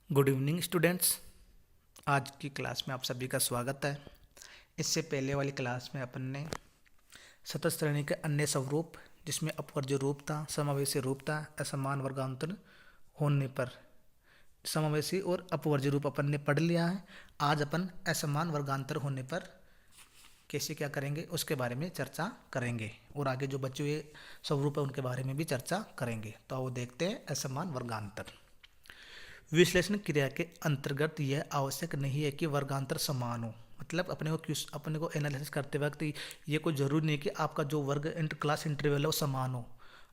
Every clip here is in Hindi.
Good evening students. आज की क्लास में आप सभी का स्वागत है। इससे पहले वाली क्लास में अपन ने सतत श्रेणी के अन्य स्वरूप जिसमें अपवर्ज्य रूप था, समावेशी रूप था, असमान वर्गांतर होने पर समावेशी और अपवर्ज्य रूप अपन ने पढ़ लिया है। आज अपन असमान वर्गांतर होने पर कैसे क्या करेंगे उसके बारे में चर्चा करेंगे और आगे जो बचे हुए स्वरूप है उनके बारे में भी चर्चा करेंगे। तो आओ देखते हैं असमान वर्गांतर। विश्लेषण क्रिया के अंतर्गत यह आवश्यक नहीं है कि वर्गांतर समान हो। मतलब अपने को एनालिसिस करते वक्त ये कोई जरूरी नहीं कि आपका जो वर्ग क्लास इंटरवल है वो समान हो,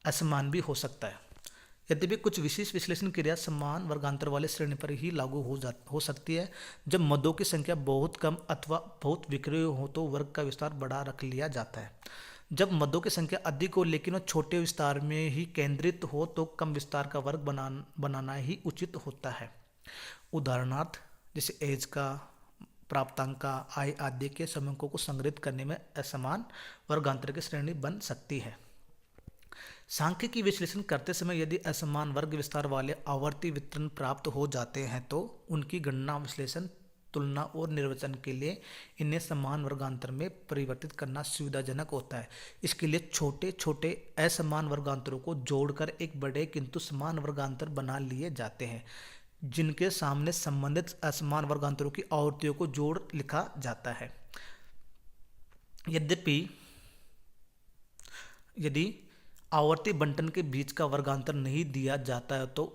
असमान भी हो सकता है। यद्यपि कुछ विशेष विश्लेषण क्रिया समान वर्गांतर वाले श्रेणी पर ही लागू हो सकती है। जब मदों की संख्या बहुत कम अथवा बहुत विक्रय हो तो वर्ग का विस्तार बढ़ा रख लिया जाता है। जब मदों की संख्या अधिक हो लेकिन वो छोटे विस्तार में ही केंद्रित हो तो कम विस्तार का वर्ग बनाना ही उचित होता है। उदाहरणार्थ जैसे एज का, प्राप्तांक का, आय आदि के समूहों को संग्रहित करने में असमान वर्गांतर की श्रेणी बन सकती है। सांख्यिकी विश्लेषण करते समय यदि असमान वर्ग विस्तार वाले आवर्ती वितरण प्राप्त हो जाते हैं तो उनकी गणना, विश्लेषण, तुलना और निर्वचन के लिए इन्हें समान वर्गांतर में परिवर्तित करना सुविधाजनक होता है। इसके लिए छोटे छोटे असमान वर्गांतरों को जोड़कर एक बड़े किंतु समान वर्गांतर बना लिए जाते हैं, जिनके सामने संबंधित असमान वर्गांतरों की आवर्तियों को जोड़ लिखा जाता है। यद्यपि यदि आवर्ती बंटन के बीच का वर्गांतर नहीं दिया जाता है तो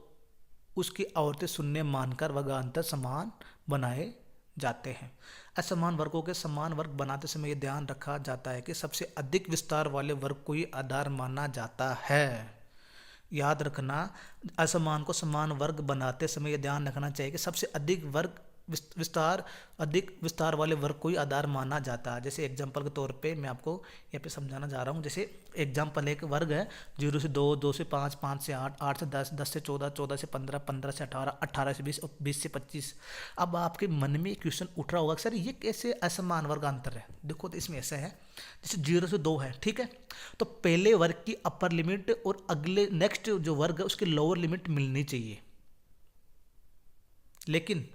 उसकी आवर्ती शून्य मानकर वर्गांतर समान बनाए जाते हैं। असमान वर्गों के समान वर्ग बनाते समय यह ध्यान रखा जाता है कि सबसे अधिक विस्तार वाले वर्ग को ही आधार माना जाता है। याद रखना, असमान को समान वर्ग बनाते समय यह ध्यान रखना चाहिए कि सबसे अधिक विस्तार वाले वर्ग को ही आधार माना जाता है। जैसे एग्जांपल के तौर पे मैं आपको यहाँ पे समझाना चाह रहा हूँ। जैसे एग्जांपल एक वर्ग है 0 से 2, 2 से 5, 5 से 8, 8 से 10, 10 से 14, 14 से 15, 15 से 18, 18 से 20 और 20 से 25। अब आपके मन में क्वेश्चन उठ रहा होगा सर ये कैसे असमान वर्गांतर है। देखो तो इसमें ऐसा है, जैसे 0 से 2 है, ठीक है, तो पहले वर्ग की अपर लिमिट और अगले नेक्स्ट जो वर्ग है उसकी लोअर लिमिट मिलनी चाहिए, लेकिन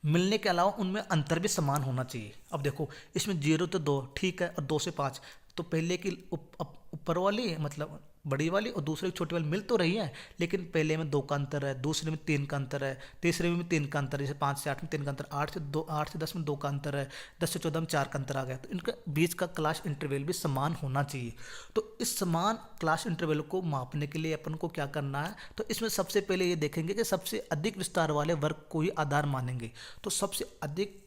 मिलने के अलावा उनमें अंतर भी समान होना चाहिए। अब देखो इसमें 0 तो 2 ठीक है और 2 से 5 तो पहले की ऊपर वाली मतलब बड़ी वाली और दूसरे की छोटी वाली मिल तो रही है, लेकिन पहले में 2 का अंतर है, दूसरे में 3 का अंतर है, तीसरे में 3 का अंतर है। जैसे 5 से 8 में 3 का अंतर, 8 से 10 में 2 का अंतर है, 10 से 14 में 4 का अंतर आ गया। तो इनका बीच का क्लास इंटरवल भी समान होना चाहिए। तो इस समान क्लास इंटरवल को मापने के लिए अपन को क्या करना है, तो इसमें सबसे पहले ये देखेंगे कि सबसे अधिक विस्तार वाले वर्ग को ही आधार मानेंगे। तो सबसे अधिक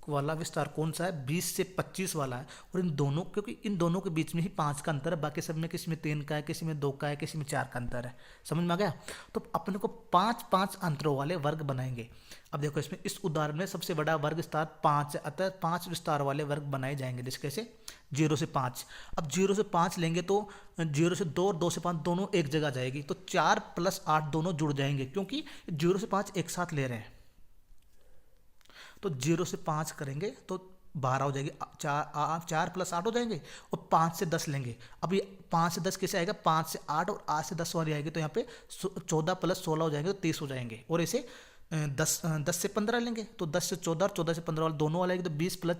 वाला विस्तार कौन सा है, 20 से 25 वाला है। और इन दोनों, क्योंकि इन दोनों के बीच में ही 5 का अंतर है, बाकी सब में किसी में 3 का है, किसी में 2 का है, किसी में 4 का अंतर है। समझ में आ गया। तो अपने को 5-5 अंतरों वाले वर्ग बनाएंगे। अब देखो इसमें इस उदाहरण में सबसे बड़ा वर्ग विस्तार 5 है, अतः 5 विस्तार वाले वर्ग बनाए जाएंगे। जैसे कैसे 0 से 5। अब 0 से 5 लेंगे तो 0 से 2 और 2 से 5 दोनों एक जगह जाएगी, तो 4 + 8 दोनों जुड़ जाएंगे, क्योंकि 0 से 5 एक साथ ले रहे हैं। तो 0 से 5 करेंगे तो 12 हो जाएगी, 4 + 8 हो जाएंगे, और 5 से 10 लेंगे। अब ये 5 से 10 कैसे आएगा, 5 से 8 और 8 से 10 वाली आएगी, तो यहाँ पे 14 + 16 हो जाएंगे, तो 30 हो जाएंगे। और ऐसे 10 से 15 लेंगे तो 10 से 14 और 14 से 15 वाले दोनों वाले आएंगे, तो 20 +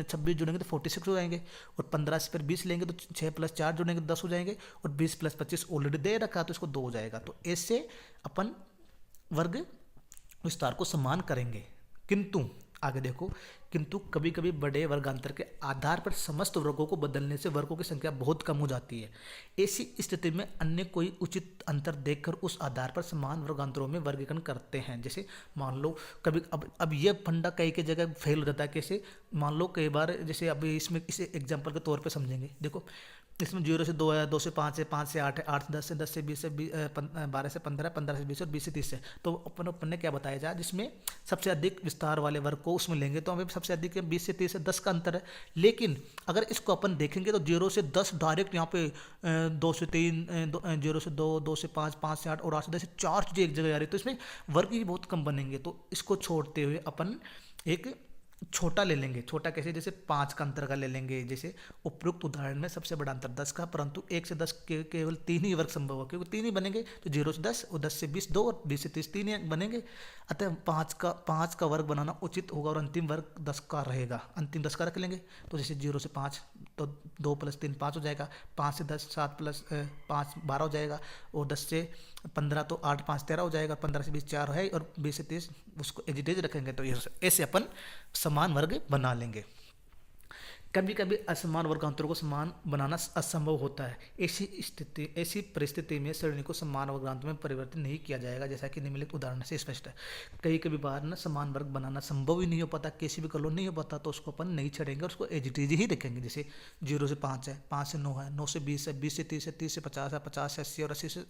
26 जुड़ेंगे तो 46 हो जाएंगे। और 15 से फिर 20 लेंगे तो 6 + 4 जुड़ेंगे तो 10 हो जाएंगे। और 20 + 25 ऑलरेडी दे रखा तो इसको 2 हो जाएगा। तो ऐसे अपन वर्ग विस्तार को समान करेंगे। किंतु आगे देखो, किंतु कभी कभी बड़े वर्गांतर के आधार पर समस्त वर्गों को बदलने से वर्गों की संख्या बहुत कम हो जाती है। ऐसी स्थिति में अन्य कोई उचित अंतर देखकर उस आधार पर समान वर्गांतरों में वर्गीकरण करते हैं। जैसे मान लो कभी अब ये फंडा कई की जगह फेल हो जाता है। कैसे, मान लो कई बार, जैसे अभी इसमें इसे एग्जाम्पल के तौर पर समझेंगे। देखो इसमें 0 से 2 है, 2 से 5 है, 5 से 8 है, 8 से 10 है, 10 से 20 है, 12 से 15 है, 15 से 20 और 20 से 30 है। तो अपन ने क्या बताया जाए, जिसमें सबसे अधिक विस्तार वाले वर्ग को उसमें लेंगे तो हमें सबसे अधिक 20 से 30 है, 10 का अंतर है। लेकिन अगर इसको अपन देखेंगे तो 0 से 10 डायरेक्ट यहाँ पे 2 से 3, 0 से 2, 2 से 5, 5 से 8 और 8 से 10 4 चीज़ें एक जगह आ रही है, तो इसमें वर्ग ही बहुत कम बनेंगे। तो इसको छोड़ते हुए अपन एक छोटा ले लेंगे। छोटा कैसे? जैसे 5 का अंतर का ले लेंगे। जैसे उपरोक्त उदाहरण में सबसे बड़ा अंतर 10 का, परंतु 1 से 10 के केवल 3 ही वर्ग संभव है, क्योंकि 3 ही बनेंगे। तो 0 से 10 और 10 से 20 2 और 20 से 30 3 ही बनेंगे। अतः 5 का वर्ग बनाना उचित होगा और अंतिम वर्ग 10 का रहेगा। अंतिम 10 का रख लेंगे। तो जैसे 0 से 5 तो 2 + 3 5 हो जाएगा। 5 से 10 7 + 5 12 हो जाएगा। और 10 से 15 तो 8 5 13 हो जाएगा। 15 से 20 4 है और 20 से 30 उसको एजिटेज रखेंगे। तो ऐसे अपन समान वर्ग बना लेंगे। कभी कभी असमान वर्गांतरों को समान बनाना असंभव होता है। ऐसी परिस्थिति में श्रेणी को समान वर्गांतर में परिवर्तित नहीं किया जाएगा, जैसा कि निम्नलिखित उदाहरण से स्पष्ट है। कई कभी बार ना समान वर्ग बनाना संभव ही नहीं हो पाता, कैसी भी कलो नहीं हो पाता, तो उसको अपन नहीं छड़ेंगे, उसको एजिटेज ही रखेंगे। जैसे 0 से 5 है, 5 से 9 है, 9 से 20 है, 20 से 30 है, 30 से 50 है, 50 से 80 और 80 से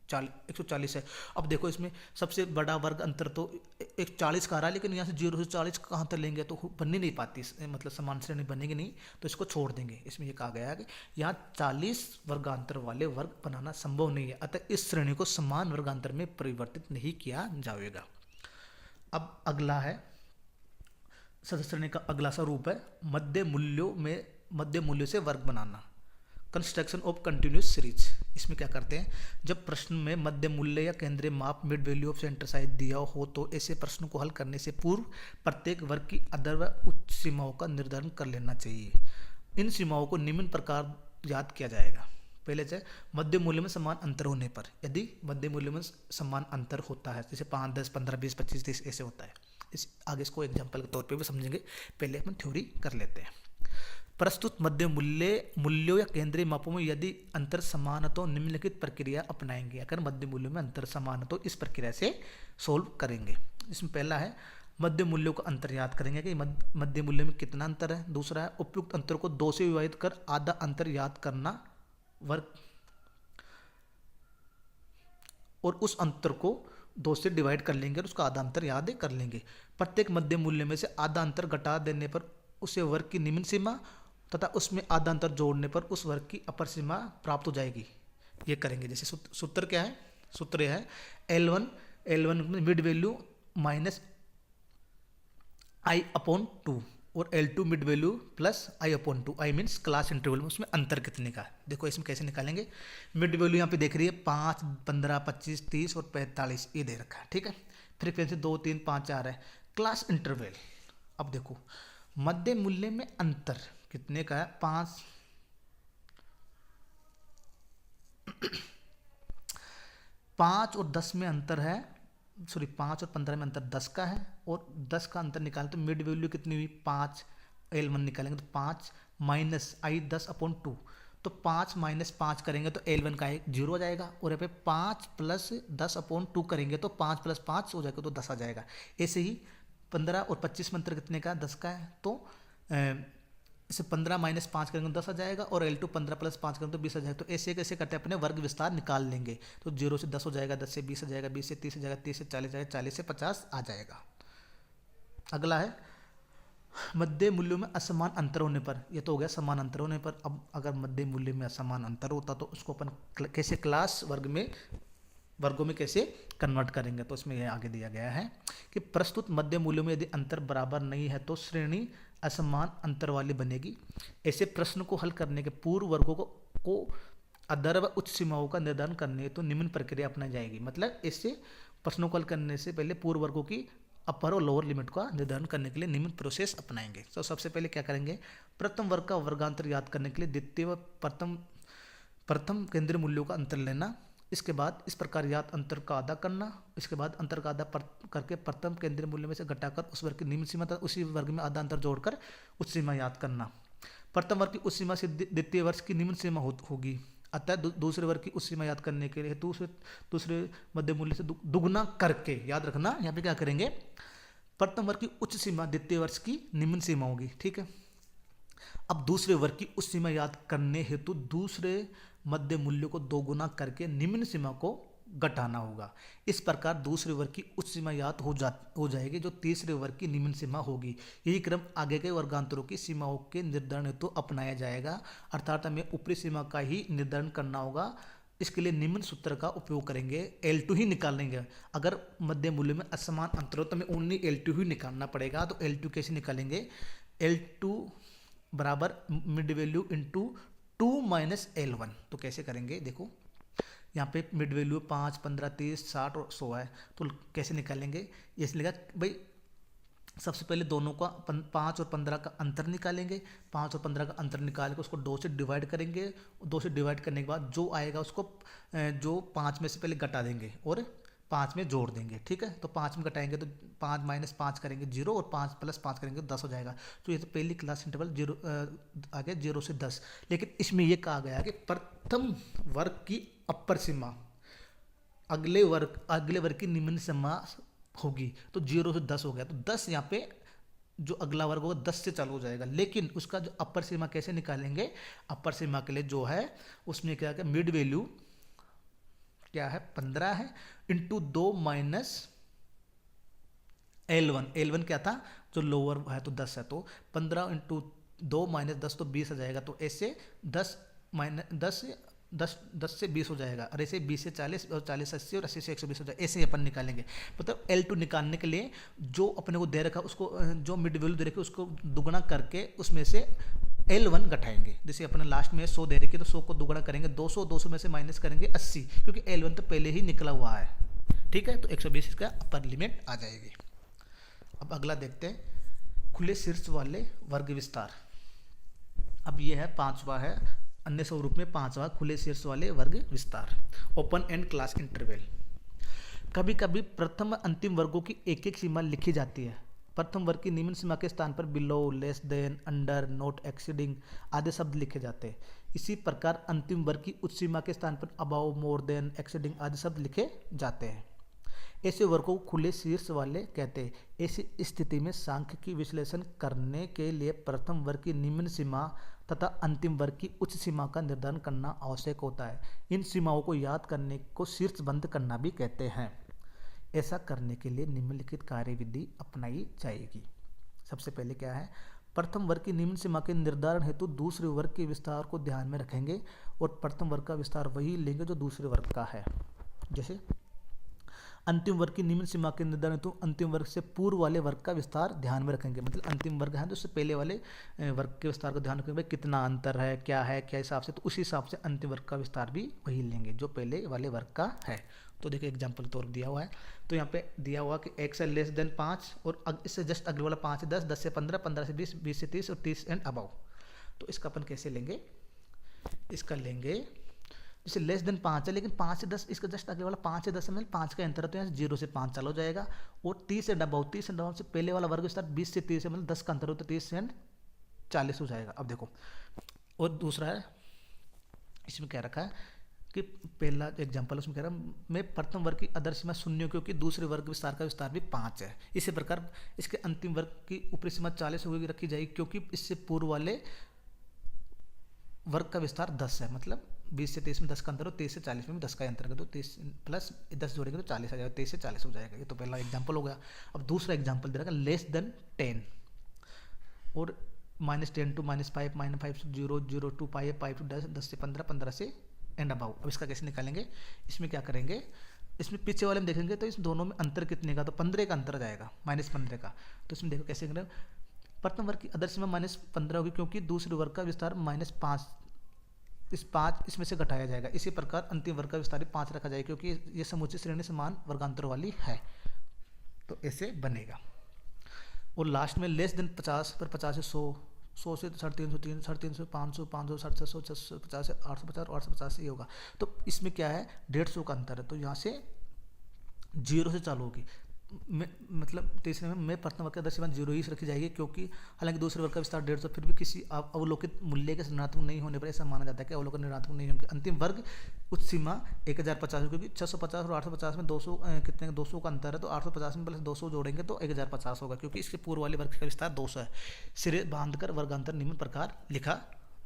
140 है। अब देखो इसमें सबसे बड़ा वर्ग अंतर तो 40 का आ रहा है, लेकिन यहाँ से 0 से 40 कहाँ तक लेंगे तो बन ही नहीं पाती, मतलब समान श्रेणी बनेगी नहीं, तो इसको छोड़ देंगे। इसमें ये कहा गया है कि यहाँ 40 वर्गांतर वाले वर्ग बनाना संभव नहीं है, अतः इस श्रेणी को समान वर्गांतर में परिवर्तित नहीं किया जाएगा। अब अगला है सदस्य श्रेणी का अगला सा रूप है मध्य मूल्यों से वर्ग बनाना, कंस्ट्रक्शन ऑफ कंटिन्यूस सीरीज। इसमें क्या करते हैं, जब प्रश्न में मध्य मूल्य या केंद्रीय माप mid value of centre size दिया हो तो ऐसे प्रश्नों को हल करने से पूर्व प्रत्येक वर्ग की अधर व उच्च सीमाओं का निर्धारण कर लेना चाहिए। इन सीमाओं को निम्न प्रकार याद किया जाएगा। पहले से मध्य मूल्य में समान अंतर होने पर, यदि मध्य मूल्य में समान अंतर होता है, जैसे 5 10 15 20 25 30 ऐसे होता है। इस आगे इसको एग्जाम्पल के तौर पर भी समझेंगे, पहले अपन थ्योरी कर लेते हैं। प्रस्तुत मध्य मूल्यों या केंद्रीय मापों में यदि अंतर समान है तो निम्नलिखित प्रक्रिया अपनाएंगे। अगर मध्य मूल्यों में अंतर समान है तो इस प्रक्रिया से सोल्व करेंगे। इसमें पहला है मध्य मूल्यों का अंतर याद करेंगे कि मध्य मूल्य में कितना अंतर है। दूसरा है उपयुक्त अंतर को 2 से विभाजित कर आधा अंतर याद करना वर्ग, और उस अंतर को 2 से डिवाइड कर लेंगे और उसका आधा अंतर याद कर लेंगे। प्रत्येक मध्य मूल्य में से आधा अंतर घटा देने पर उसे वर्ग की निम्न सीमा तथा उसमें आधा अंतर जोड़ने पर उस वर्ग की अपर सीमा प्राप्त हो जाएगी। ये करेंगे। जैसे सूत्र क्या है, सूत्र है L1 में मिड वैल्यू माइनस I/2 और L2 mid value plus I/2। I means class interval में उसमें अंतर कितने का है। देखो इसमें कैसे निकालेंगे। मिड वैल्यू यहाँ पे देख रही है 5 15 25 30 और 45 ये दे रखा है, ठीक है। फ्रीक्वेंसी 2 3 5 4 है। क्लास इंटरवल, अब देखो मध्य मूल्य में अंतर कितने का है, 5 और 10 में अंतर है, सॉरी 5 और 15 में अंतर 10 का है, और 10 का अंतर निकाले तो मिड वैल्यू कितनी हुई 5, L1 निकालेंगे तो 5 माइनस I/10/2, तो 5 माइनस 5 करेंगे तो L1 का 0 हो जाएगा, और यहाँ पे 5 प्लस 10/2 करेंगे तो 5 प्लस 5 हो जाएगा तो 10 आ जाएगा। ऐसे ही 15 और 25 में अंतर कितने का, 10 का है, तो इसे 15 माइनस 5 करेंगे तो 10 आ जाएगा, और L2 15 प्लस 5 करेंगे तो 20 आ जाएगा। तो ऐसे कैसे करते हैं अपने वर्ग विस्तार निकाल लेंगे। तो 0 से 10 हो जाएगा, 10 से 20 आ जाएगा, 20 से 30 आ जाएगा, 30 से 40 आ जाएगा, 40 से 50 आ जाएगा। अगला है मध्य मूल्यों में असमान अंतर होने पर। ये तो हो गया समान अंतर होने पर। अब अगर मध्य मूल्य में असमान अंतर होता तो उसको अपन कैसे क्लास वर्गों में कैसे कन्वर्ट करेंगे। तो इसमें यह आगे दिया गया है कि प्रस्तुत मध्य मूल्यों में यदि अंतर बराबर नहीं है तो श्रेणी असमान अंतर वाली बनेगी। ऐसे प्रश्न को हल करने के पूर्व वर्गों को अधर व उच्च सीमाओं का निर्धारण करने तो निम्न प्रक्रिया अपनाई जाएगी। मतलब ऐसे प्रश्नों को हल करने से पहले पूर्व वर्गों की अपर और लोअर लिमिट का निर्धारण करने के लिए निम्न प्रोसेस अपनाएंगे। तो सबसे पहले क्या करेंगे, प्रथम वर्ग का वर्गांतर याद करने के लिए द्वितीय व प्रथम केंद्रीय मूल्यों का अंतर लेना। इसके बाद इस प्रकार याद अंतर का आधा करना। इसके बाद अंतर का आधा करके प्रथम केंद्रीय मूल्य में से घटाकर उस वर्ग की निम्न सीमा तथा उसी वर्ग में आधा अंतर जोड़कर उच्च सीमा याद करना। प्रथम वर्ग की उच्च सीमा से द्वितीय वर्ग की निम्न सीमा होगी, अतः दूसरे वर्ग की उच्च सीमा याद करने के लिए दूसरे मध्य मूल्य से दुगुना करके, याद रखना यहाँ पे क्या करेंगे, प्रथम वर्ग की उच्च सीमा द्वितीय वर्ग की निम्न सीमा होगी, ठीक है। अब दूसरे वर्ग की उच्च सीमा याद करने हेतु दूसरे मध्य मूल्य को दोगुना करके निम्न सीमा को घटाना होगा। इस प्रकार दूसरे वर्ग की उच्च सीमा याद हो जाएगी जो तीसरे वर्ग की निम्न सीमा होगी। यही क्रम आगे के वर्गांतरों की सीमाओं के निर्धारण हेतु अपनाया जाएगा, अर्थात हमें ऊपरी सीमा का ही निर्धारण करना होगा इसके लिए निम्न सूत्र का उपयोग करेंगे, L2 ही निकालेंगे। अगर मध्य मूल्य में असमान अंतर हो तो हमें ओनली L2 ही निकालना पड़ेगा। तो L2 कैसे निकालेंगे, L2 बराबर mid value into 2 minus L1। तो कैसे करेंगे, देखो यहाँ पे मिड वैल्यू 5, 15, 30, 60 और 100 है। तो कैसे निकालेंगे, ये इसलिए भाई सबसे पहले दोनों का 5 और 15 का अंतर निकालेंगे। 5 और 15 का अंतर निकाल के उसको 2 से डिवाइड करेंगे। 2 से डिवाइड करने के बाद जो आएगा उसको जो 5 में से पहले घटा देंगे और 5 में जोड़ देंगे। ठीक है, तो 5 में घटाएंगे तो 5 माइनस 5 करेंगे 0 और 5 प्लस 5 करेंगे 10 हो जाएगा। तो ये तो पहली क्लास इंटरवल 0 आ गया 0 से 10। लेकिन इसमें ये कहा गया कि प्रथम वर्ग की अपर सीमा अगले वर्ग की निम्न सीमा होगी। तो 0 से 10 हो गया, तो 10 यहाँ पे जो अगला वर्ग होगा 10 से चालू हो जाएगा। लेकिन उसका जो अपर सीमा कैसे निकालेंगे, अपर सीमा के लिए जो है उसमें क्या है, मिड वैल्यू क्या है 15 है इंटू 2 माइनस L1 क्या था, जो लोअर है तो 10 है। तो 15 इंटू 2 माइनस 10 तो 20 आ जाएगा। तो ऐसे 10 माइनस 10 से 20 हो जाएगा, और ऐसे 20 से 40 और 40 से 80 और 80 से 120 हो जाएगा। ऐसे ही अपन निकालेंगे। मतलब L2 निकालने के लिए जो अपने को दे रखा उसको जो मिड वैल्यू दे रखी उसको दुगना करके उसमें से L1 घटाएंगे। जैसे अपने लास्ट में 100 दे रखी तो 100 को दुगना करेंगे 200 में से माइनस करेंगे 80, क्योंकि L1 तो पहले ही निकला हुआ है। ठीक है, तो 120 इसका अपर लिमिट आ जाएगी। अब अगला देखते हैं, खुले शीर्ष वाले वर्ग विस्तार। अब ये है 5वां है, अन्य स्वरूप में 5वां खुले शीर्ष वाले वर्ग विस्तार, ओपन एंड क्लास इंटरवल। कभी कभी प्रथम अंतिम वर्गों की एक एक सीमा लिखी जाती है। प्रथम वर्ग की निम्न सीमा के स्थान पर below, less than, under, not exceeding आदि शब्द लिखे जाते हैं। इसी प्रकार अंतिम वर्ग की उच्च सीमा के स्थान पर अबाव, मोर देन, एक्सीडिंग आदि शब्द लिखे जाते हैं। ऐसे वर्गों को खुले शीर्ष वाले कहते हैं। ऐसी स्थिति में सांख्यिकी विश्लेषण करने के लिए प्रथम वर्ग की निम्न सीमा तथा अंतिम वर्ग की उच्च सीमा का निर्धारण करना आवश्यक होता है। इन सीमाओं को याद करने को शीर्षबंध करना भी कहते हैं। ऐसा करने के लिए निम्नलिखित कार्यविधि अपनाई जाएगी। सबसे पहले क्या है, प्रथम वर्ग की निम्न सीमा के निर्धारण हेतु दूसरे वर्ग के विस्तार को ध्यान में रखेंगे और प्रथम वर्ग का विस्तार वही लेंगे जो दूसरे वर्ग का है। जैसे अंतिम वर्ग की निम्न सीमा के निर्धारण हेतु अंतिम वर्ग से पूर्व वाले वर्ग का विस्तार ध्यान में रखेंगे। मतलब अंतिम वर्ग है तो उससे पहले वाले वर्ग के विस्तार को ध्यान रखेंगे, भाई कितना अंतर है, क्या हिसाब से, तो उसी हिसाब से अंतिम वर्ग का विस्तार भी वही लेंगे जो पहले वाले वर्ग का है। तो देखिए एग्जाम्पल तौर दिया हुआ है, तो यहाँ पे दिया हुआ कि x है लेस देन 5 और इससे जस्ट अगले वाला 5 है 10, 10 से 15, 15 से 20, 20 से 30 और 30 एंड अबाउ। तो इसका अपन कैसे लेंगे, इसका लेंगे जैसे लेस देन 5 है लेकिन 5 से 10, इसका जस्ट अगले वाला 5 से 10 है, मतलब 5 का अंतर है तो यहाँ 0 से 5 चालू हो जाएगा। और 30 एंड अबाउ, 30 एंड अबाउ से पहले वाला वर्ग विस्तार 20 से 30 है, मतलब 10 का अंतर हो तो 30 एंड 40 हो जाएगा। अब देखो, और दूसरा है इसमें क्या रखा है कि पहला एग्जाम्पल उसमें कह रहा है मैं प्रथम वर्ग की अदर सीमा 0 क्योंकि दूसरे वर्ग विस्तार का विस्तार भी 5 है। इसी प्रकार इसके अंतिम वर्ग की ऊपरी सीमा 40 होगी रखी जाएगी क्योंकि इससे पूर्व वाले वर्ग का विस्तार 10 है। मतलब 20 से 30 में 10 का अंतर हो, 30 से 40 में 10 का अंतर कर दो, 30 प्लस 10 जोड़ेंगे तो 40 आ जाएगा, 23 से 40 हो जाएगा। ये तो पहला एग्जाम्पल हो गया। अब दूसरा एग्जाम्पल दे रहा है लेस देन 10 और -10 to -5, -5 to 0, 0 to pi, pi to 10, 10 से 15, 15 से एंड अबाउ। अब इसका कैसे निकालेंगे, इसमें क्या करेंगे, इसमें पीछे वाले में देखेंगे तो इस दोनों में अंतर कितने का, तो 15 का अंतर आ जाएगा, -15 का। तो इसमें देखो कैसे करें, प्रथम वर्ग की अदर सीमा -15 होगी क्योंकि दूसरे वर्ग का विस्तार -5, इस 5 इसमें से घटाया जाएगा। इसी प्रकार अंतिम वर्ग का विस्तार 5 रखा जाएगा क्योंकि ये समूची श्रेणी समान वर्गांतर वाली है। तो ऐसे बनेगा। और लास्ट में लेस देन 50 पर 50 से 100, 100 से 350, 350, 500, 500, 600, 650 से 850 और 850 से ये होगा। तो इसमें क्या है 150 का अंतर है, तो यहाँ से 0 से चालू होगी। मतलब तीसरे में मैं प्रथम वर्ग की अदर सीमा 0 ही रखी जाएगी क्योंकि हालांकि दूसरे वर्ग का विस्तार 150 फिर भी किसी अवलोकित मूल्य के ऋणात्मक नहीं होने पर ऐसा माना जाता है कि अवलोकन ऋणात्मक नहीं होंगे। अंतिम वर्ग उच्च सीमा 1050 क्योंकि 650 और 850 में 200 कितने 200 का अंतर है, तो 850 में प्लस 200 जोड़ेंगे तो 1050 होगा क्योंकि इसके पूर्व वाले वर्ग का विस्तार 200 है। सिरे बांधकर वर्गांतर निम्न प्रकार लिखा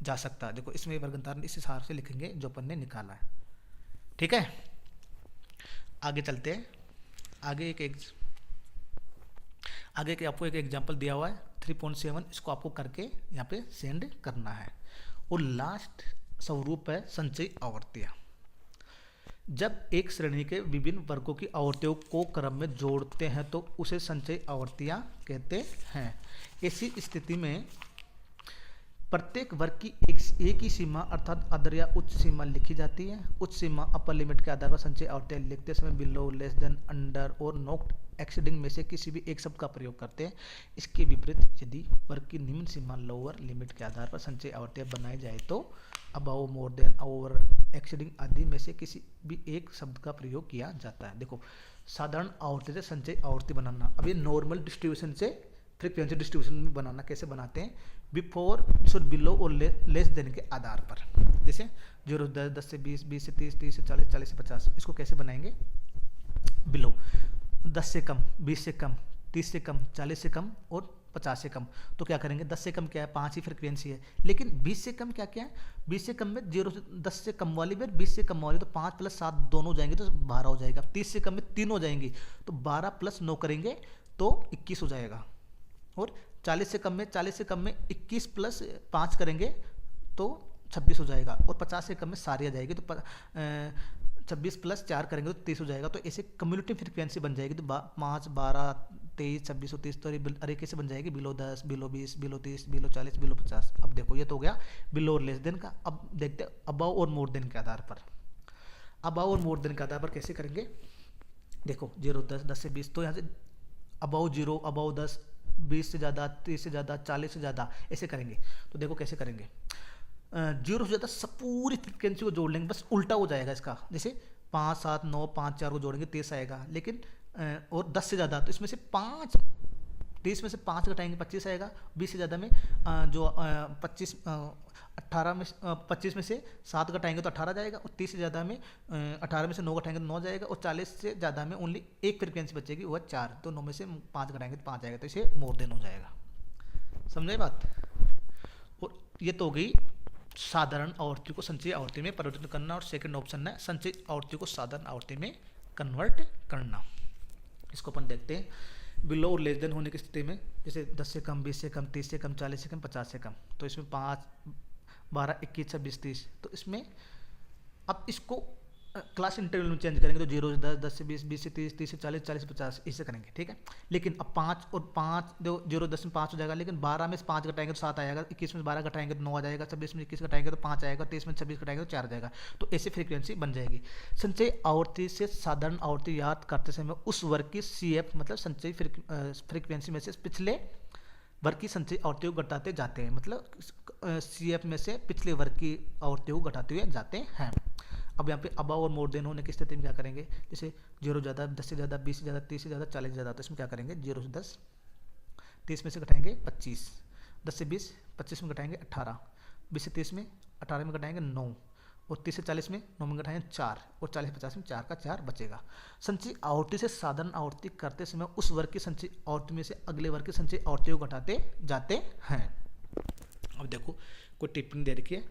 जा सकता है। देखो इसमें वर्गांतर इस हिसाब से लिखेंगे जो अपन ने निकाला है। ठीक है, आगे चलते हैं। आगे के आपको एक एग्जांपल दिया हुआ है 3.7, इसको आपको करके यहाँ पे सेंड करना है। और लास्ट स्वरूप है संचयी आवर्तियाँ। जब एक श्रेणी के विभिन्न वर्गों की आवर्तियों को क्रम में जोड़ते हैं तो उसे संचयी आवर्तियां कहते हैं। ऐसी स्थिति में प्रत्येक वर्ग की एक ही सीमा अर्थात अदर या उच्च सीमा लिखी जाती है। उच्च सीमा अपर लिमिट के आधार पर संचयी आवर्तियां लिखते समय बिलो, लेस देन, अंडर और नॉट एक्सीडिंग में से किसी भी एक शब्द का प्रयोग करते हैं। इसके विपरीत यदि वर्ग की निम्न सीमा लोअर लिमिट के आधार पर संचयी आवर्तियां बनाई जाए तो above, more than, over, exceeding आदि में से किसी भी एक शब्द का प्रयोग किया जाता है। देखो, साधारण आवर्ती से संचयी आवर्ती बनाना, अब ये नॉर्मल डिस्ट्रीब्यूशन से फ्रीक्वेंसी डिस्ट्रीब्यूशन में बनाना कैसे बनाते हैं, बिफोर शुड बिलो और लेस देन के आधार पर। जैसे 0 से 10, 10 से 20, 20 से 30, 30 से 40, 40 से 50। इसको कैसे बनाएंगे, बिलो 10 से कम, 20 से कम, 30 से कम, 40 से कम और 50 से कम। तो क्या करेंगे, 10 से कम क्या है, 5 ही फ्रीक्वेंसी है। लेकिन 20 से कम क्या क्या है, 20 से कम में 0 से 10 से कम वाली में 20 से कम वाली, तो 5 + 7 दोनों हो जाएंगे तो 12 हो जाएगा। 30 से कम में 3 हो जाएंगी तो 12 + 9 करेंगे तो 21 हो जाएगा। और 40 से कम में 21 + 5 करेंगे तो 26 हो जाएगा। और 50 से कम में सारी आ जाएगी तो 26 + 4 करेंगे तो 30 हो जाएगा। तो ऐसे कम्युनिटी फ्रीक्वेंसी बन जाएगी तो 5, 12, 23, 26 और 30। तो अरे कैसे बन जाएगी, below 10, below 20, below 30, below 40, below 50। अब देखो ये तो हो गया बिलो और लेस देन का। अब देखते हैं अबाव और मोर देन के आधार पर। अबाव और मोर देन के आधार पर कैसे करेंगे, देखो 0, 10, 10 से 20, तो यहाँ से अबाव 0, अबाव 10, 20 से ज़्यादा, 30 से ज़्यादा, 40 से ज़्यादा, ऐसे करेंगे। तो देखो कैसे करेंगे, 0 से ज़्यादा सब पूरी फ्रिक्वेंसी को जोड़ लेंगे, बस उल्टा हो जाएगा इसका। जैसे 5, 7, 9, 5, 4 को जोड़ेंगे 23 आएगा। लेकिन और 10 से ज़्यादा तो इसमें से 5, 30 में से 5 घटाएंगे 25 आएगा। 20 से ज़्यादा में 25 में से 7 घटाएंगे तो 18 जाएगा। और 30 से ज़्यादा में 18 में से 9 घटाएंगे तो 9 जाएगा। और 40 से ज़्यादा में ओनली एक फ्रिक्वेंसी बचेगी, वो है 4, तो 9 में से 5 घटाएंगे तो 5 आएगा। तो इसे मोर देन हो जाएगा। समझे बात। और ये तो हो गई साधारण आवर्ती को संचयी आवर्ती में परिवर्तित करना। और सेकंड ऑप्शन है संचयी आवर्ती को साधारण आवर्ती में कन्वर्ट करना। इसको अपन देखते हैं। बिलो और लेस देन होने की स्थिति में, जैसे 10 से कम, 20 से कम, 30 से कम, 40 से कम, 50 से कम, तो इसमें 5, 12, 21, 26, 30। तो इसमें अब इसको क्लास इंटरवल में चेंज करेंगे तो 0 से 10, 10 से 20, 20 से 30, 30 से 40, 40 से 50, इससे करेंगे, ठीक है। लेकिन अब 5 और 5 दो 0, 10 में 5 हो जाएगा। लेकिन 12 में से 5 घटाएंगे तो 7 आएगा, 21 में 12 घटाएंगे तो 9 आ जाएगा, 26 में 21 घटाएंगे तो 5 आएगा, 23 में 26 घटाएंगे तो 4 आ जाएगा। तो ऐसी फ्रीक्वेंसी बन जाएगी। संचयी आवर्ती से साधारण आवर्ती याद करते समय उस वर्ग की CF मतलब संचयी फ्रीक्वेंसी में से पिछले वर्ग की संचयी आवर्तियों को घटाते जाते हैं। मतलब CF में से पिछले वर्ग की आवर्तियों को घटाते हुए जाते हैं। अब यहाँ पे अबाव और मोर देन होने की स्थिति में क्या करेंगे, जैसे 0 ज़्यादा, 10 से ज़्यादा, 20 से ज़्यादा, 30 से ज़्यादा, 40 से ज़्यादा, तो इसमें क्या करेंगे, 0 से 10, 30 में से घटाएंगे 25, 10 से 20, 25 में घटाएंगे 18, 20 से 30 में 18 में घटाएंगे 9, और 30 से 40 में 9 में घटाएंगे 4, और 40 से 50 में 4 का 4 बचेगा। संचयी आवर्ती से साधारण आवर्ती करते समय उस वर्ग की संचयी आवर्ती में से अगले वर्ग की संचयी आवर्तियों को घटाते जाते हैं। अब देखो कोई टिप्पणी दे रखी है,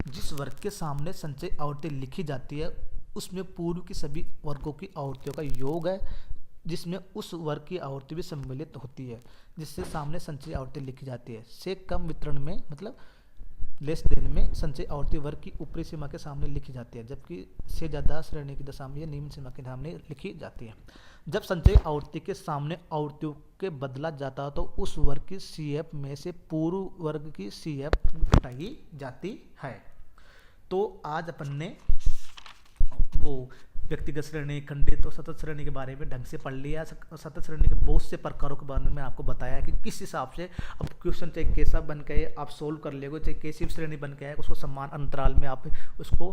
जिस वर्ग के सामने संचयी आवर्ती लिखी जाती है उसमें पूर्व की सभी वर्गों की आवर्तियों का योग है जिसमें उस वर्ग की आवर्ती भी सम्मिलित होती है जिससे सामने संचयी आवर्ती लिखी जाती है। से कम वितरण में मतलब लेस देन में संचयी आवर्ती वर्ग की ऊपरी सीमा के सामने लिखी जाती है, जबकि से ज़्यादा श्रेणी की दशा में निम्न सीमा के सामने लिखी जाती है। जब संचयी आवर्ती के सामने आवर्तियों के बदला जाता है तो उस वर्ग की CF में से पूर्व वर्ग की CF घटाई जाती है। तो आज अपन ने वो व्यक्तिगत श्रेणी, खंडित और सतत श्रेणी के बारे में ढंग से पढ़ लिया। सतत श्रेणी के बहुत से प्रकारों के बारे में आपको बताया कि किस हिसाब से अब क्वेश्चन चाहे कैसा बन के आप सोल्व कर लोगे, चाहे कैसी भी श्रेणी बन के आए उसको समान अंतराल में आप उसको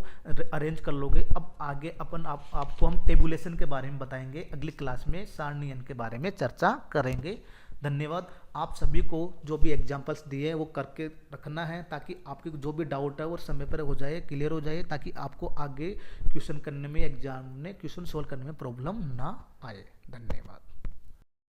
अरेंज कर लोगे। अब आगे अपन आपको हम टेबुलेशन के बारे में बताएंगे, अगली क्लास में सारणीयन के बारे में चर्चा करेंगे। धन्यवाद। आप सभी को जो भी एग्जाम्पल्स दिए वो करके रखना है ताकि आपके जो भी डाउट है वो समय पर हो जाए, क्लियर हो जाए, ताकि आपको आगे क्वेश्चन करने में, एग्जाम में क्वेश्चन सोल्व करने में प्रॉब्लम ना आए। धन्यवाद।